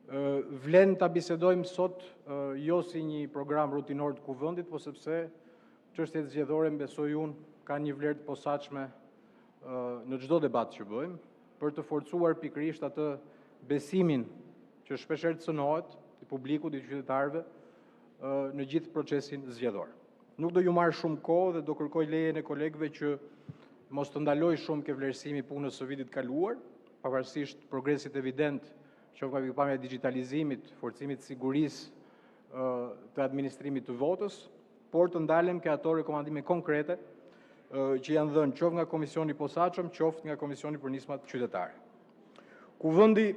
Vlen ta bisedojmë sot jo si një program rutinor të Kuvendit, po sepse çështjet zgjedhore, besoj unë, kanë një vlerë të posaçme në çdo debat që bëjmë, për të forcuar pikërisht atë besimin që shpeshherë cënohet i publikut, i qytetarëve në gjithë procesin zgjedhor. Nuk do ju marr shumë kohë dhe do kërkoj lejen e kolegëve që mos të ndaloj shumë ke vlerësimi i punës së vitit kaluar, pavarësisht progresit evident qoftë nga pikpamja e digitalizimit, forcimit të sigurisë të administrimit të votës, por të ndalem ke ato rekomandime konkrete që janë dhënë qoftë nga Komisioni i Posaçëm, qoftë nga Komisioni për Nismat Qytetare. Kuvendi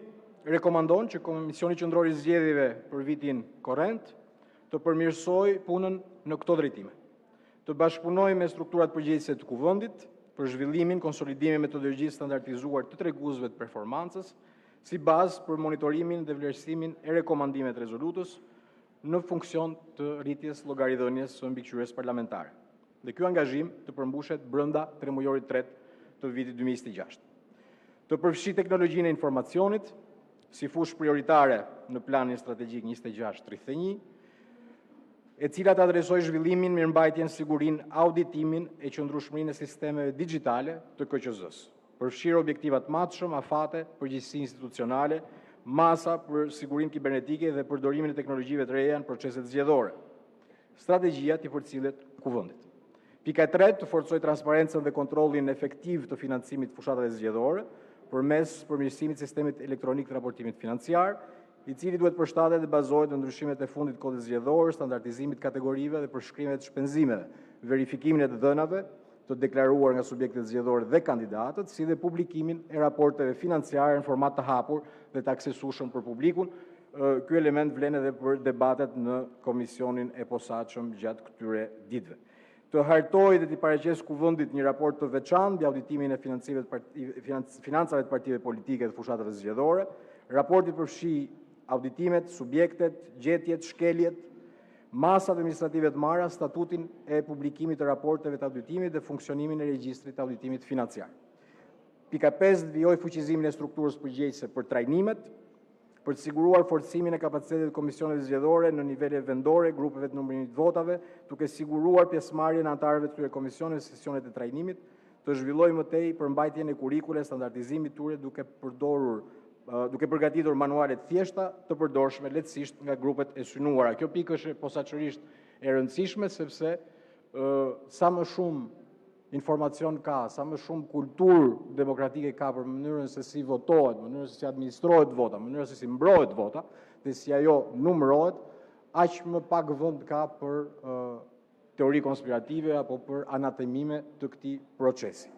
rekomandon që Komisioni Qendror i Zgjedhjeve për vitin korrent të përmirësojë punën në këto drejtime. Të bashkëpunojë me strukturat përgjegjëse të Kuvendit për zhvillimin, konsolidimin e metodologjisë standardizuar të treguesve të performancës, si bazë për monitorimin dhe vlerësimin e rekomandimeve të rezolutës në funksion të rritjes llogaridhënies së mbikëqyrjes parlamentare. Dhe ky angazhim të përmbushet brenda tremujorit të tretë të vitit 2026. Të përfshi teknologjinë e informacionit si fushë prioritare në planin strategjik 26-31, e cila të adresojë zhvillimin, mirëmbajtjen, sigurinë, auditimin e qëndrueshmërinë e sistemeve digjitale të KQZ-s. Përfshirë objektivat matshëm, afate, përgjegjësi institucionale, masa për sigurinë kibernetike dhe përdorimin e teknologjive të reja në proceset zgjedhore. Strategjia të përcillet Kuvendit. Pika e tretë, të forcojë transparencën dhe kontrollin efektiv të financimit të fushatave zgjedhore përmes përmirësimit të sistemit elektronik të raportimit financiar, i cili duhet përshtatet dhe bazohet në ndryshimet e fundit të kodit zgjedhor, standardizimit kategorive dhe përshkrimet të shpenzimeve, verifikimin e të dhënave të deklaruar nga subjektet zgjedhore dhe kandidatët, si dhe publikimin e raporteve financiare në format të hapur dhe të aksesueshëm për publikun. Ky element vlen edhe për debatet në Komisionin e Posaçëm gjatë këtyre ditëve. Të hartojë dhe të paraqesë Kuvendit një raport të veçantë mbi auditimin e financave të partive politike dhe fushatave zgjedhore. Raporti përfshi auditimet, subjektet, gjetjet, shkeljet, masat administrative të marra, statutin e publikimit të raporteve të auditimit dhe funksionimin e regjistrit të auditimit financiar. Pika 5, vijoj fuqizimin e strukturës përgjegjëse për trajnimet, për të siguruar forcimin e kapacitetit të komisioneve zgjedhore në nivele vendore, grupeve të numërimit votave, duke siguruar pjesëmarrjen e anëtarëve të këtyre komisioneve në sesionet e trajnimit, të zhvillojë më tej përmbajtjen e kurrikule, standardizimit tyre duke përgatitur manuale të thjeshta të përdorshme lehtësisht nga grupet e synuara. Kjo pikë është posaçërisht e rëndësishme sepse sa më shumë informacion ka, sa më shumë kulturë demokratike ka për mënyrën se si votohet, mënyrën se si administrohet vota, mënyrën se si mbrohet vota dhe si ajo numërohet, aq më pak vend ka për teori konspirative apo për anatemime të këtij procesi.